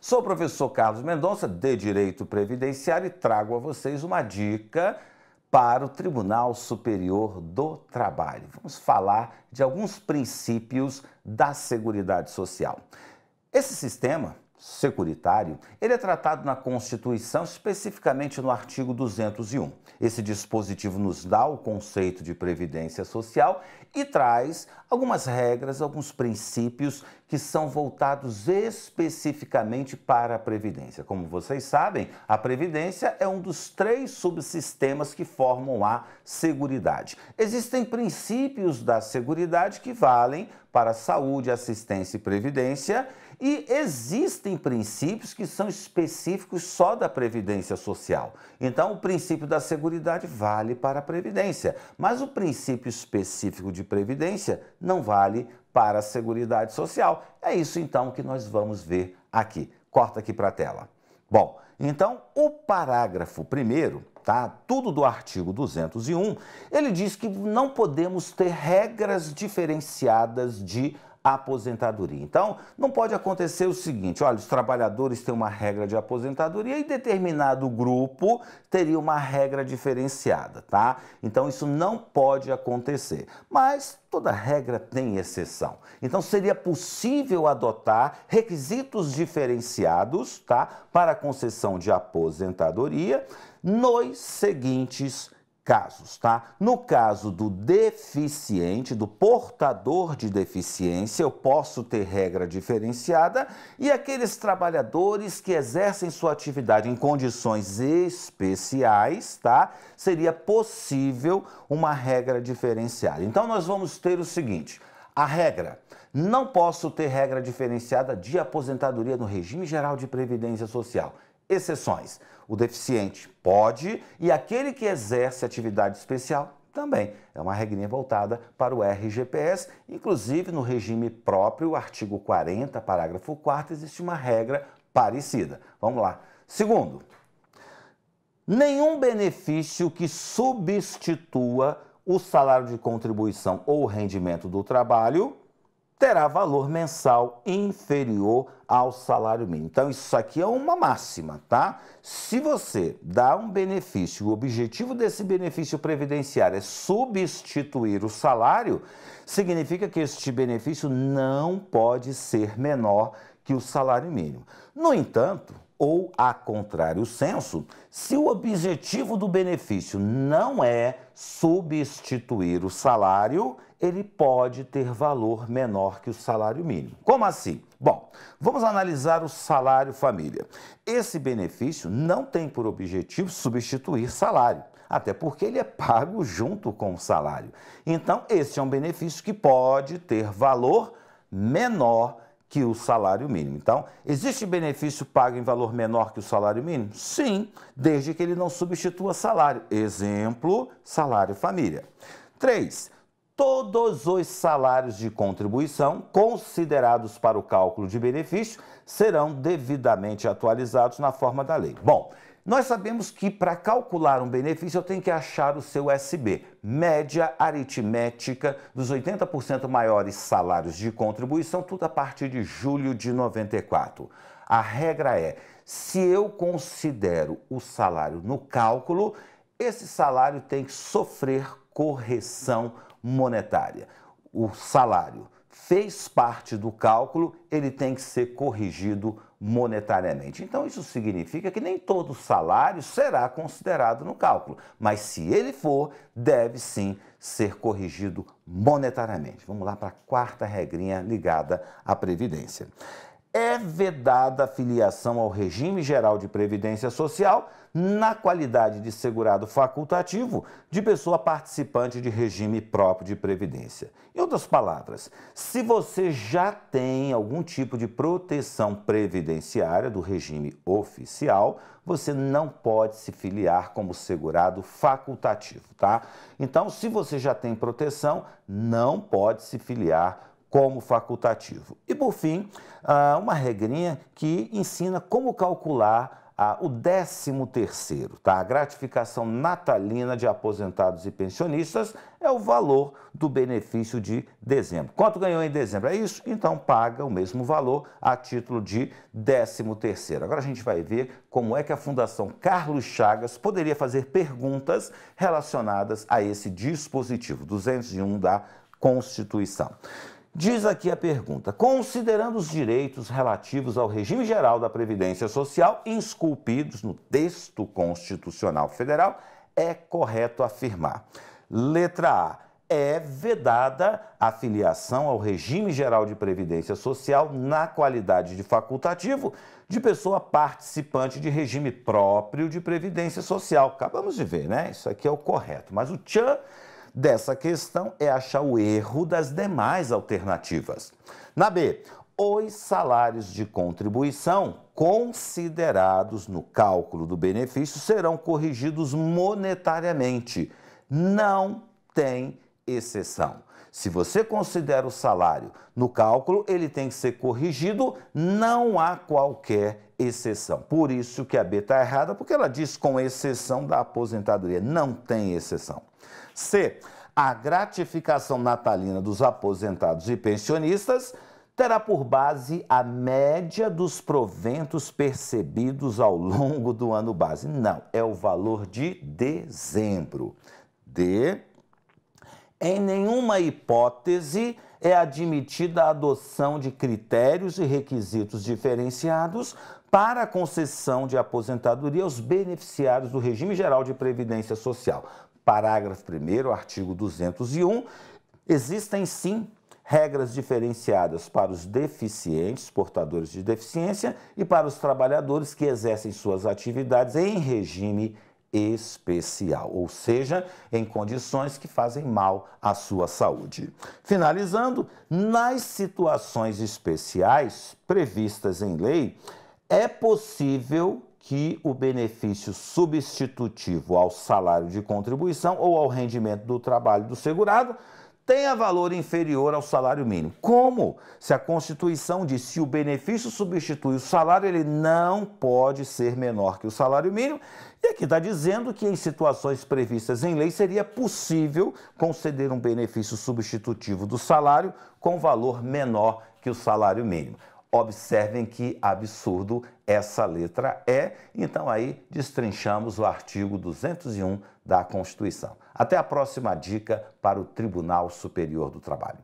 Sou o professor Carlos Mendonça, de Direito Previdenciário, e trago a vocês uma dica para o Tribunal Superior do Trabalho. Vamos falar de alguns princípios da Seguridade Social. Esse sistema securitário, ele é tratado na Constituição, especificamente no artigo 201. Esse dispositivo nos dá o conceito de previdência social e traz algumas regras, alguns princípios que são voltados especificamente para a Previdência. Como vocês sabem, a Previdência é um dos 3 subsistemas que formam a Seguridade. Existem princípios da Seguridade que valem para a saúde, assistência e previdência, e existem princípios que são específicos só da Previdência Social. Então, o princípio da Seguridade vale para a Previdência, mas o princípio específico de Previdência não vale para a Seguridade Social. É isso, então, que nós vamos ver aqui. Corta aqui para a tela. Bom, então, o parágrafo 1º, tá? Tudo do artigo 201, ele diz que não podemos ter regras diferenciadas de aposentadoria. Então, não pode acontecer o seguinte, olha, os trabalhadores têm uma regra de aposentadoria e determinado grupo teria uma regra diferenciada, tá? Então, isso não pode acontecer. Mas toda regra tem exceção. Então, seria possível adotar requisitos diferenciados, tá, para a concessão de aposentadoria nos seguintes casos, tá? No caso do deficiente, do portador de deficiência, eu posso ter regra diferenciada, e aqueles trabalhadores que exercem sua atividade em condições especiais, tá? Seria possível uma regra diferenciada. Então, nós vamos ter o seguinte, a regra: não posso ter regra diferenciada de aposentadoria no regime geral de previdência social. Exceções: o deficiente pode e aquele que exerce atividade especial também. É uma regrinha voltada para o RGPS, inclusive no regime próprio, o artigo 40, parágrafo 4º, existe uma regra parecida. Vamos lá. Segundo, nenhum benefício que substitua o salário de contribuição ou rendimento do trabalho terá valor mensal inferior ao salário mínimo. Então, isso aqui é uma máxima, tá? Se você dá um benefício, o objetivo desse benefício previdenciário é substituir o salário, significa que este benefício não pode ser menor que o salário mínimo. No entanto, ou a contrário senso, se o objetivo do benefício não é substituir o salário, ele pode ter valor menor que o salário mínimo. Como assim? Bom, vamos analisar o salário família. Esse benefício não tem por objetivo substituir salário, até porque ele é pago junto com o salário. Então, esse é um benefício que pode ter valor menor que o salário mínimo. Então, existe benefício pago em valor menor que o salário mínimo? Sim, desde que ele não substitua salário. Exemplo, salário família. 3. Todos os salários de contribuição considerados para o cálculo de benefício serão devidamente atualizados na forma da lei. Bom, nós sabemos que para calcular um benefício eu tenho que achar o seu SB, média aritmética dos 80% maiores salários de contribuição, tudo a partir de julho de 94. A regra é, se eu considero o salário no cálculo, esse salário tem que sofrer correção monetária. O salário fez parte do cálculo, ele tem que ser corrigido monetariamente. Então, isso significa que nem todo salário será considerado no cálculo, mas se ele for, deve sim ser corrigido monetariamente. Vamos lá para a 4ª regrinha ligada à Previdência. É vedada a filiação ao regime geral de previdência social na qualidade de segurado facultativo de pessoa participante de regime próprio de previdência. Em outras palavras, se você já tem algum tipo de proteção previdenciária do regime oficial, você não pode se filiar como segurado facultativo, tá? Então, se você já tem proteção, não pode se filiar como facultativo. E, por fim, uma regrinha que ensina como calcular o 13º, tá? A gratificação natalina de aposentados e pensionistas é o valor do benefício de dezembro. Quanto ganhou em dezembro? É isso? Então paga o mesmo valor a título de 13º. Agora a gente vai ver como é que a Fundação Carlos Chagas poderia fazer perguntas relacionadas a esse dispositivo 201 da Constituição. Diz aqui a pergunta: considerando os direitos relativos ao regime geral da Previdência Social esculpidos no texto constitucional federal, é correto afirmar. Letra A. É vedada a filiação ao regime geral de Previdência Social na qualidade de facultativo de pessoa participante de regime próprio de Previdência Social. Acabamos de ver, né? Isso aqui é o correto. Mas o tchan dessa questão é achar o erro das demais alternativas. Na B, os salários de contribuição considerados no cálculo do benefício serão corrigidos monetariamente. Não tem exceção. Se você considera o salário no cálculo, ele tem que ser corrigido, não há qualquer exceção. Por isso que a B está errada, porque ela diz com exceção da aposentadoria. Não tem exceção. C. A gratificação natalina dos aposentados e pensionistas terá por base a média dos proventos percebidos ao longo do ano base. Não, é o valor de dezembro. D. Em nenhuma hipótese é admitida a adoção de critérios e requisitos diferenciados para a concessão de aposentadoria aos beneficiários do Regime Geral de Previdência Social. Parágrafo 1º, artigo 201, existem sim regras diferenciadas para os deficientes, portadores de deficiência, e para os trabalhadores que exercem suas atividades em regime especial, ou seja, em condições que fazem mal à sua saúde. Finalizando, nas situações especiais previstas em lei, é possível que o benefício substitutivo ao salário de contribuição ou ao rendimento do trabalho do segurado tenha valor inferior ao salário mínimo. Como? Se a Constituição diz que o benefício substitui o salário, ele não pode ser menor que o salário mínimo. E aqui está dizendo que em situações previstas em lei seria possível conceder um benefício substitutivo do salário com valor menor que o salário mínimo. Observem que absurdo essa letra é. Então aí destrinchamos o artigo 201 da Constituição. Até a próxima dica para o Tribunal Superior do Trabalho.